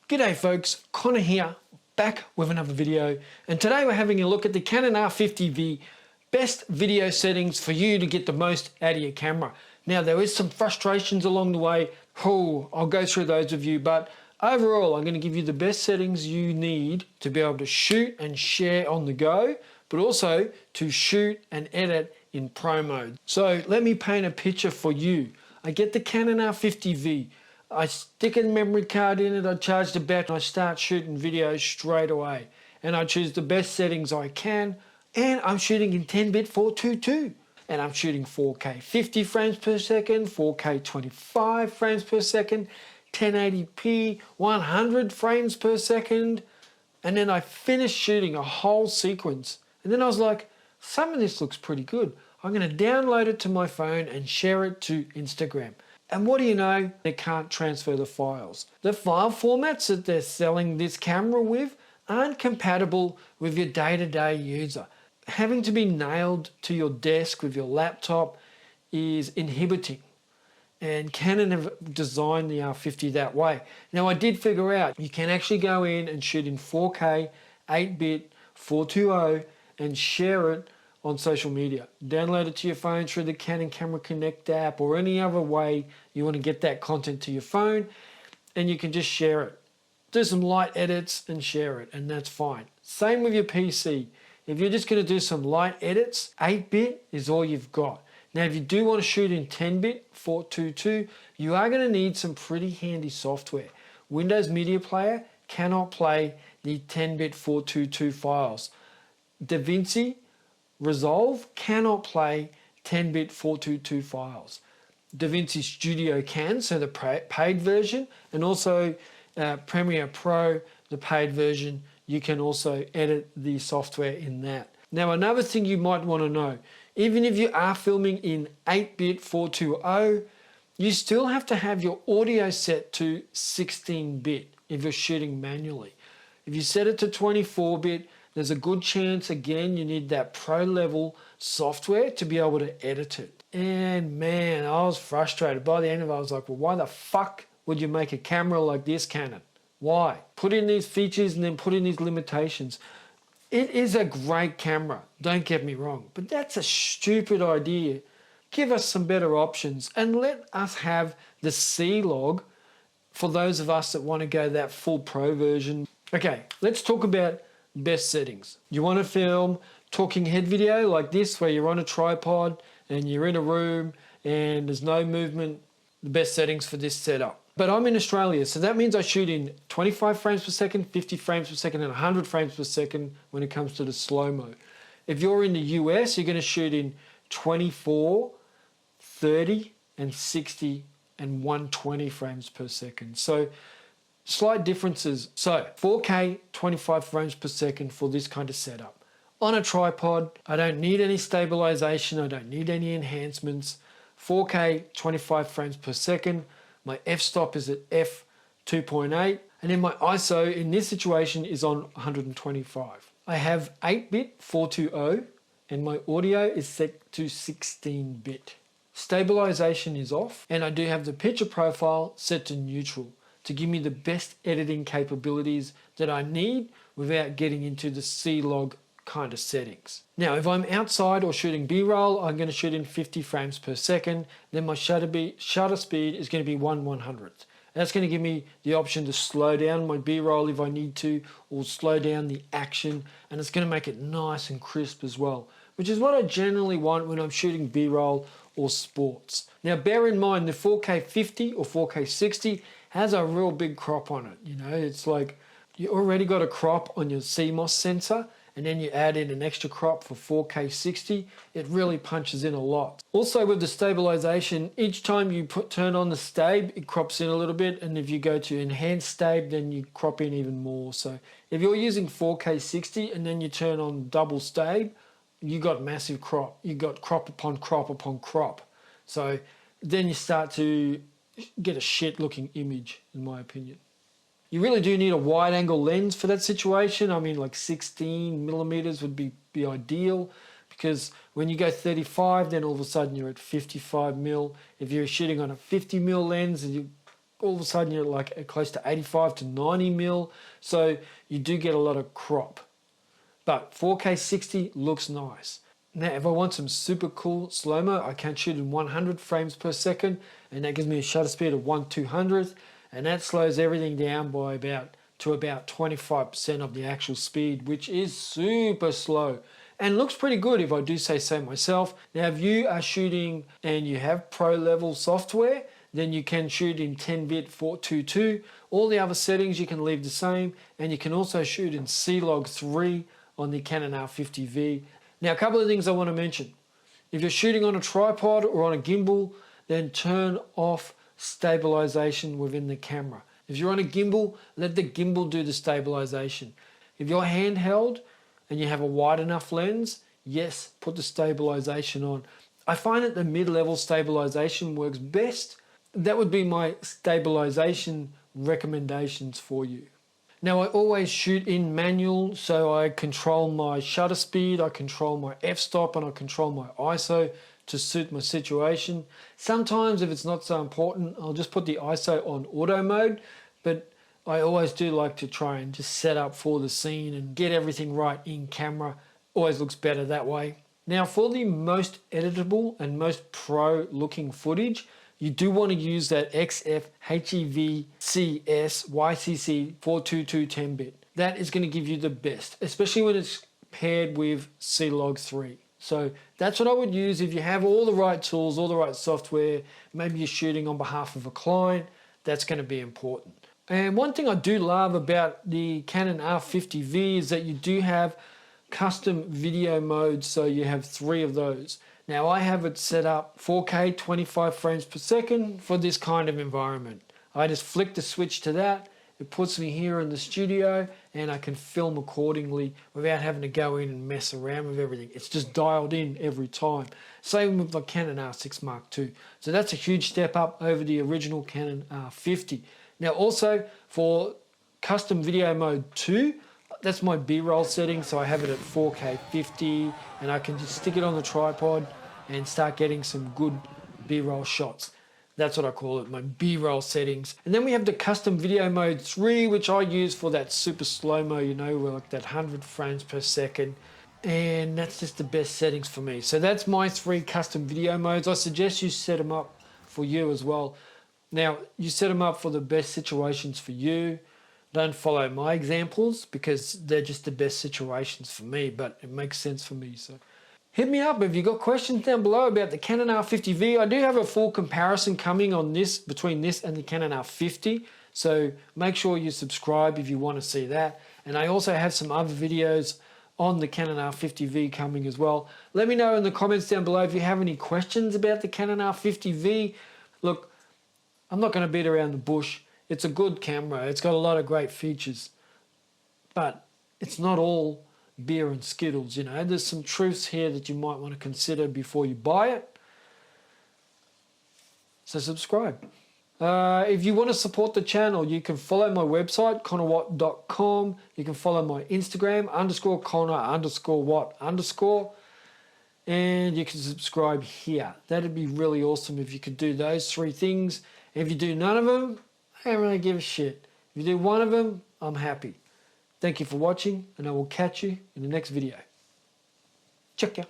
G'day folks, Connor here, back with another video, and today we're having a look at the Canon R50V best video settings for you to get the most out of your camera. Now there is some frustrations along the way, I'll go through those with you, but overall I'm going to give you the best settings you need to be able to shoot and share on the go, but also to shoot and edit in pro mode. So let me paint a picture for you. I get the Canon R50V. I stick a memory card in it, I charge the battery, and I start shooting videos straight away. And I choose the best settings I can, and I'm shooting in 10-bit 422. And I'm shooting 4K 50 frames per second, 4K 25 frames per second, 1080p 100 frames per second. And then I finished shooting a whole sequence. And then I was like, some of this looks pretty good. I'm going to download it to my phone and share it to Instagram. And what do you know? They can't transfer the files. The file formats that they're selling this camera with aren't compatible with your day-to-day user. Having to be nailed to your desk with your laptop is inhibiting. And Canon have designed the R50 that way. Now I did figure out you can actually go in and shoot in 4K, 8-bit, 420 and share it on social media. Download it to your phone through the Canon Camera Connect app or any other way you want to get that content to your phone, and you can just share it. Do some light edits and share it, and that's fine. Same with your PC. If you're just going to do some light edits, 8-bit is all you've got. Now if you do want to shoot in 10-bit 422, you are going to need some pretty handy software. Windows Media Player cannot play the 10-bit 422 files. DaVinci Resolve cannot play 10-bit 422 files. DaVinci Studio can, so the paid version, and also Premiere Pro, the paid version, you can also edit the software in that. Now another thing you might want to know, even if you are filming in 8-bit 420, you still have to have your audio set to 16-bit if you're shooting manually. If you set it to 24-bit, there's a good chance, again, you need that pro level software to be able to edit it. And man, I was frustrated. By the end of it, I was like, well, why the fuck would you make a camera like this, Canon? Why? Put in these features and then put in these limitations. It is a great camera, don't get me wrong, but that's a stupid idea. Give us some better options and let us have the C-Log for those of us that want to go that full pro version. Okay, let's talk about best settings. You want to film talking head video like this where you're on a tripod and you're in a room and there's no movement, the best settings for this setup. But I'm in Australia, so that means I shoot in 25 frames per second, 50 frames per second and 100 frames per second when it comes to the slow-mo. If you're in the US, you're going to shoot in 24, 30 and 60 and 120 frames per second. So slight differences. So 4K 25 frames per second for this kind of setup. On a tripod, I don't need any stabilization, I don't need any enhancements. 4K 25 frames per second. My f-stop is at f2.8 and then my ISO in this situation is on 125. I have 8-bit 420 and my audio is set to 16-bit. Stabilization is off and I do have the picture profile set to neutral to give me the best editing capabilities that I need without getting into the C-Log kind of settings. Now, if I'm outside or shooting B-roll, I'm going to shoot in 50 frames per second. Then my shutter speed is going to be 1/100th. That's going to give me the option to slow down my B-roll if I need to, or slow down the action, and it's going to make it nice and crisp as well, which is what I generally want when I'm shooting B-roll or sports. Now, bear in mind the 4K 50 or 4K 60 has a real big crop on it. You know, it's like you already got a crop on your CMOS sensor and then you add in an extra crop for 4K 60, it really punches in a lot. Also with the stabilization, each time you turn on the stabe, it crops in a little bit, and if you go to enhanced stabe, then you crop in even more. So if you're using 4K 60 and then you turn on double stabe, you got massive crop. You got crop upon crop upon crop. So then you start to get a shit looking image, in my opinion. You really do need a wide angle lens for that situation. I mean, like 16 millimeters would be ideal, because when you go 35, then all of a sudden you're at 55 mil. If you're shooting on a 50 mil lens, all of a sudden you're like close to 85 to 90 mil. So you do get a lot of crop. But 4K 60 looks nice. Now, if I want some super cool slow-mo, I can shoot in 100 frames per second, and that gives me a shutter speed of 1/200th, and that slows everything down by about 25% of the actual speed, which is super slow and looks pretty good if I do say so myself. Now, if you are shooting and you have pro level software, then you can shoot in 10-bit 422. All the other settings you can leave the same, and you can also shoot in C-Log 3 on the Canon R50V. Now, a couple of things I want to mention. If you're shooting on a tripod or on a gimbal, then turn off stabilization within the camera. If you're on a gimbal, let the gimbal do the stabilization. If you're handheld and you have a wide enough lens, yes, put the stabilization on. I find that the mid-level stabilization works best. That would be my stabilization recommendations for you. Now, I always shoot in manual, so I control my shutter speed, I control my f-stop, and I control my ISO to suit my situation. Sometimes, if it's not so important, I'll just put the ISO on auto mode, but I always do like to try and just set up for the scene and get everything right in camera. Always looks better that way. Now, for the most editable and most pro looking footage, you do want to use that XF HEV CS YCC 422 10-bit. That is going to give you the best, especially when it's paired with C-Log 3. So that's what I would use if you have all the right tools, all the right software. Maybe you're shooting on behalf of a client. That's going to be important. And one thing I do love about the Canon R50V is that you do have custom video modes, so you have 3 of those. Now, I have it set up 4K 25 frames per second for this kind of environment. I just flick the switch to that, it puts me here in the studio, and I can film accordingly without having to go in and mess around with everything. It's just dialed in every time. Same with the Canon R6 Mark II. So that's a huge step up over the original Canon R50. Now, also for custom video mode 2, that's my B-roll setting, so I have it at 4K 50, and I can just stick it on the tripod and start getting some good B-roll shots. That's what I call it, my B-roll settings. And then we have the custom video mode 3, which I use for that super slow-mo, you know, like that 100 frames per second. And that's just the best settings for me. So that's my 3 custom video modes. I suggest you set them up for you as well. Now, you set them up for the best situations for you. Don't follow my examples because they're just the best situations for me, but it makes sense for me. So hit me up if you've got questions down below about the Canon R50V. I do have a full comparison coming on this, between this and the Canon R50. So make sure you subscribe if you want to see that. And I also have some other videos on the Canon R50V coming as well. Let me know in the comments down below if you have any questions about the Canon R50V. Look, I'm not going to beat around the bush. It's a good camera. It's got a lot of great features. But it's not all beer and Skittles, you know. There's some truths here that you might want to consider before you buy it. So subscribe. If you want to support the channel, you can follow my website, conorwatt.com. You can follow my Instagram, _Conor_Watt_. And you can subscribe here. That'd be really awesome if you could do those 3 things. If you do none of them, I don't really give a shit. If you do one of them, I'm happy. Thank you for watching, and I will catch you in the next video. Check ya.